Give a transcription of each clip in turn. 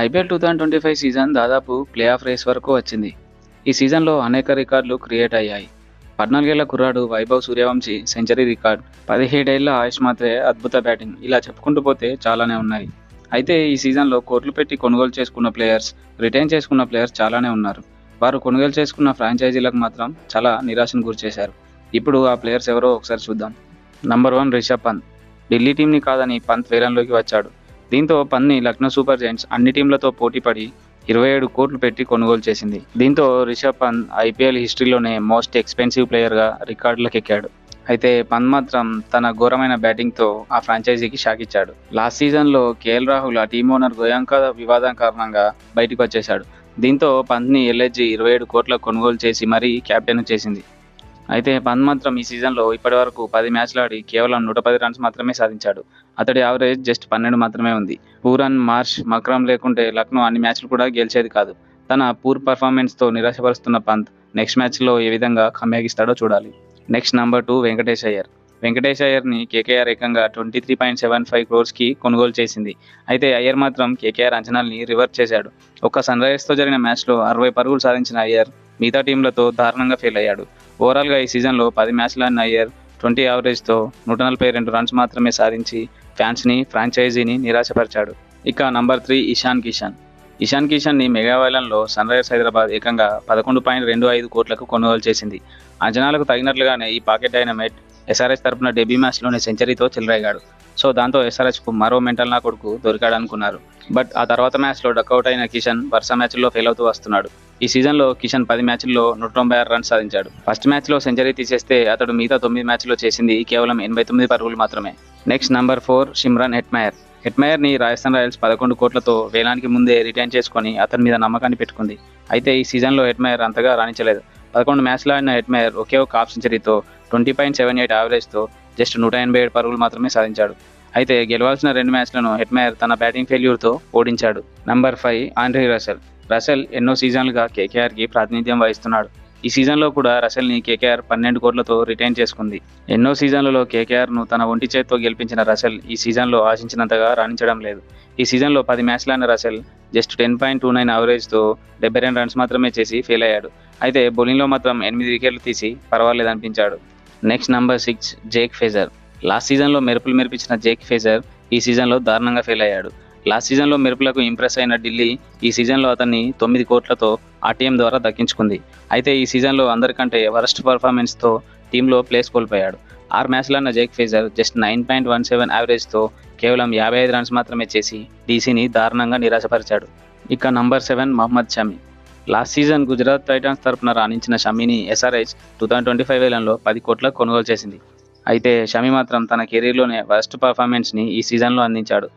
IPL 2025 season దాదాపు play of race వరకు వచ్చింది. ఈ సీజన్లో అనేక రికార్డులు క్రియేట్ అయ్యాయి. 14 ఏళ్ల కుర్రాడు వైభవ్ సూర్యవంశీ సెంచరీ రికార్డ్, 17 ఏళ్ల ఆయుష్ మాత్రే అద్భుత బ్యాటింగ్, ఇలా చెప్పుకుంటూ పోతే చాలానే ఉన్నాయి. అయితే ఈ సీజన్లో కోట్లు పెట్టి కొనుగోలు చేసుకున్న ప్లేయర్స్, రిటైన్ చేసుకున్న ప్లేయర్స్ చాలానే ఉన్నారు. వారు కొనుగోలు చేసుకున్న ఫ్రాంచైజీలకు మాత్రం చాలా నిరాశను గురిచేశారు. ఇప్పుడు ఆ ప్లేయర్స్ ఎవరో ఒకసారి చూద్దాం. నంబర్ 1 రిషబ్ పంత్. ఢిల్లీ టీంని కాదని పంత్ వేలంలోకి వచ్చాడు. దీంతో పంత్ని లక్నో సూపర్ జైంట్స్ అన్ని టీంలతో పోటీపడి 27 కోట్లు పెట్టి కొనుగోలు చేసింది. దీంతో రిషబ్ పంత్ ఐపీఎల్ హిస్టరీలోనే మోస్ట్ ఎక్స్పెన్సివ్ ప్లేయర్గా రికార్డులకు ఎక్కాడు. అయితే పంత్ మాత్రం తన ఘోరమైన బ్యాటింగ్తో ఆ ఫ్రాంచైజీకి షాక్ ఇచ్చాడు. లాస్ట్ సీజన్లో కేఎల్ రాహుల్ ఆ టీం ఓనర్ గోయాంకా వివాదం కారణంగా బయటకు వచ్చేశాడు. దీంతో పంత్ని ఎల్ఎస్జీ 27 కోట్ల కొనుగోలు చేసి మరీ కెప్టెన్ చేసింది. అయితే పంత్ మాత్రం ఈ సీజన్లో ఇప్పటివరకు 10 మ్యాచ్లు ఆడి కేవలం 110 రన్స్ మాత్రమే సాధించాడు. అతడి యావరేజ్ జస్ట్ 12 మాత్రమే ఉంది. పూరన్, మార్ష్, మక్రమ్ లేకుంటే లక్నో అన్ని మ్యాచ్లు కూడా గెలిచేది కాదు. తన పూర్ పర్ఫార్మెన్స్తో నిరాశపరుస్తున్న పంత్ నెక్స్ట్ మ్యాచ్లో ఏ విధంగా కమ్యాగిస్తాడో చూడాలి. Next number 2 Venkatesh Iyer. వెంకటేష్ అయ్యర్ని కేకేఆర్ ఏకంగా 23.75 క్రోర్స్కి కొనుగోలు చేసింది. అయితే అయ్యర్ మాత్రం కేకేఆర్ అంచనాల్ని రివర్స్ చేశాడు. ఒక్క సన్ రైజర్స్తో జరిగిన మ్యాచ్లో 60 పరుగులు సాధించిన అయ్యర్ మిగతా టీంలతో దారుణంగా ఫెయిల్ అయ్యాడు. ఓవరాల్గా ఈ సీజన్లో 10 మ్యాచ్లు ఆడిన అయ్యర్ 20 యావరేజ్తో 142 రన్స్ మాత్రమే సాధించి ఫ్యాన్స్ని, ఫ్రాంచైజీని నిరాశపరిచాడు. ఇక నంబర్ 3 ఇషాన్ కిషన్. ఇషాన్ కిషన్ని మెగా వేలంలో సన్ రైజర్స్ హైదరాబాద్ ఏకంగా 11.25 కోట్లకు కొనుగోలు చేసింది. అంచనాలకు తగినట్లుగానే ఈ పాకెట్ డైనమైట్ ఎస్ఆర్హెచ్ తరపున డెబ్యూ మ్యాచ్లోనే సెంచరీతో చెలరేగాడు. సో దాంతో ఎస్ఆర్హెచ్కు మరో మెంటల్ నా కొడుకు దొరికాడనుకున్నారు. బట్ ఆ తర్వాత మ్యాచ్లో డక్అవుట్ అయిన కిషన్ వరుస మ్యాచ్ల్లో ఫెయిల్ అవుతూ వస్తున్నాడు. ఈ సీజన్లో కిషన్ 10 మ్యాచ్ల్లో 196 రన్స్ సాధించాడు. ఫస్ట్ మ్యాచ్లో సెంచరీ తీసేస్తే అతడు మిగతా 9 మ్యాచ్ల్లో చేసింది కేవలం 89 పరుగులు మాత్రమే. Next number 4 Shimron Hetmyer. హెట్మయర్ని రాజస్థాన్ రాయల్స్ 11 కోట్లతో వేలానికి ముందే రిటైన్ చేసుకొని అతని మీద నమ్మకాన్ని పెట్టుకుంది. అయితే ఈ సీజన్లో హెట్మయర్ అంతగా రాణించలేదు. 11 మ్యాచ్లు ఆడిన హెట్మయర్ ఒకే ఒక హాఫ్ సెంచరీతో 20.78 యావరేజ్తో జస్ట్ 187 పరుగులు మాత్రమే సాధించాడు. అయితే గెలవాల్సిన 2 మ్యాచ్లను హెట్మయర్ తన బ్యాటింగ్ ఫెయిల్యూర్తో ఓడించాడు. Number 5 Andre Russell. రసెల్ ఎన్నో సీజన్లుగా కేకేఆర్కి ప్రాతినిధ్యం వహిస్తున్నాడు. ఈ సీజన్లో కూడా రసెల్ని కేకేఆర్ 12 కోట్లతో రిటైన్ చేసుకుంది. ఎన్నో సీజన్లలో కేకేఆర్ను తన ఒంటి చేతితో గెలిపించిన రసెల్ ఈ సీజన్లో ఆశించినంతగా రాణించడం లేదు. ఈ సీజన్లో 10 మ్యాచ్లైన రసెల్ జస్ట్ 10.29 యావరేజ్తో 72 రన్స్ మాత్రమే చేసి ఫెయిల్ అయ్యాడు. అయితే బౌలింగ్లో మాత్రం 8 వికెట్లు తీసి పర్వాలేదనిపించాడు. Next number 6 Jake Fraser. Last సీజన్లో మెరుపులు మెరిపించిన జేక్ ఫేజర్ ఈ సీజన్లో దారుణంగా ఫెయిల్ అయ్యాడు. లాస్ట్ సీజన్లో మెరుపులకు ఇంప్రెస్ అయిన ఢిల్లీ ఈ సీజన్లో అతన్ని 9 కోట్లతో ఆర్టీఎం ద్వారా దక్కించుకుంది. అయితే ఈ సీజన్లో అందరికంటే వరస్ట్ పర్ఫార్మెన్స్తో టీంలో ప్లేస్ కోల్పోయాడు. 6 మ్యాచ్లన్న జేక్ ఫేజర్ జస్ట్ 9.17 యావరేజ్తో కేవలం 55 రన్స్ మాత్రమే చేసి డీసీని దారుణంగా నిరాశపరిచాడు. ఇక number 7 Mohammed Shami. Last season Gujarat Titans తరపున రాణించిన షమీని ఎస్ఆర్హెచ్ 2025 వేలంలో 10 కోట్లకు కొనుగోలు చేసింది. అయితే షమి మాత్రం తన కెరీర్లోనే వరస్ట్ పర్ఫార్మెన్స్ని ఈ సీజన్లో అందించాడు.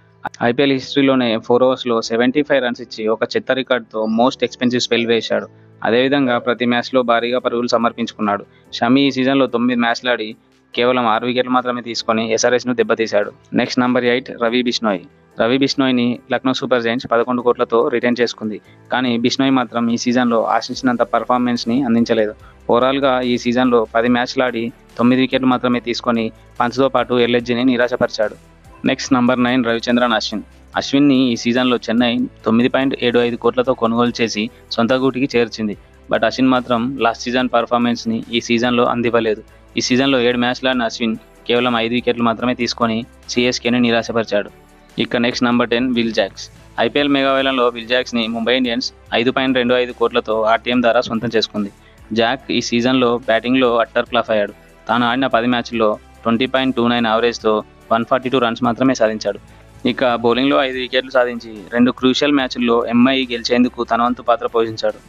ఐపీఎల్ హిస్టరీలోనే 4 ఓవర్స్లో 75 రన్స్ ఇచ్చి ఒక చెత్త రికార్డుతో మోస్ట్ ఎక్స్పెన్సివ్ స్పెల్ వేశాడు. అదేవిధంగా ప్రతి మ్యాచ్లో భారీగా పరుగులు సమర్పించుకున్నాడు. షమి ఈ సీజన్లో 9 మ్యాచ్లు ఆడి కేవలం 6 వికెట్లు మాత్రమే తీసుకొని ఎస్ఆర్హెచ్ను దెబ్బతీశాడు. Next number 8 Ravi Bishnoi. రవి బిష్నోయ్ని లక్నో సూపర్ జైంట్స్ 11 కోట్లతో రిటైన్ చేసుకుంది. కానీ బిష్నోయ్ మాత్రం ఈ సీజన్లో ఆశించినంత పర్ఫార్మెన్స్ని అందించలేదు. ఓవరాల్గా ఈ సీజన్లో 10 మ్యాచ్లు ఆడి 9 వికెట్లు మాత్రమే తీసుకొని పంచ్తో పాటు ఎల్ఎస్జీని నిరాశపరిచాడు. Next number 9 Ravichandran Ashwin. అశ్విన్ని ఈ సీజన్లో చెన్నై 9.75 కోట్లతో కొనుగోలు చేసి సొంత గూటికి చేర్చింది. బట్ అశ్విన్ మాత్రం లాస్ట్ సీజన్ పర్ఫార్మెన్స్ని ఈ సీజన్లో అందివ్వలేదు. ఈ సీజన్లో 7 మ్యాచ్లు ఆడిన అశ్విన్ కేవలం 5 వికెట్లు మాత్రమే తీసుకొని సిఎస్కేని నిరాశపరిచాడు. ఇక next number 10 Will Jacks. IPL mega వేలంలో విల్ జాక్స్ని ముంబై ఇండియన్స్ 5.25 కోట్లతో ఆర్టీఎం ద్వారా సొంతం చేసుకుంది. జాక్ ఈ సీజన్లో బ్యాటింగ్లో అట్టర్ ఫ్లాప్ అయ్యాడు. తాను ఆడిన 10 మ్యాచ్ల్లో 20.29 యావరేజ్తో 142 రన్స్ మాత్రమే సాధించాడు. ఇక బౌలింగ్లో 5 వికెట్లు సాధించి 2 క్రూషియల్ మ్యాచ్ల్లో ఎంఐ గెలిచేందుకు తన వంతు పాత్ర పోషించాడు.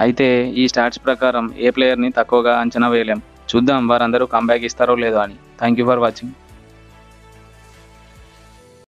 అయితే ఈ స్టాట్స్ ప్రకారం ఏ ప్లేయర్ని తక్కువగా అంచనా వేయలేం. చూద్దాం వారందరూ కంబ్యాక్ ఇస్తారో లేదో అని. Thank you for watching.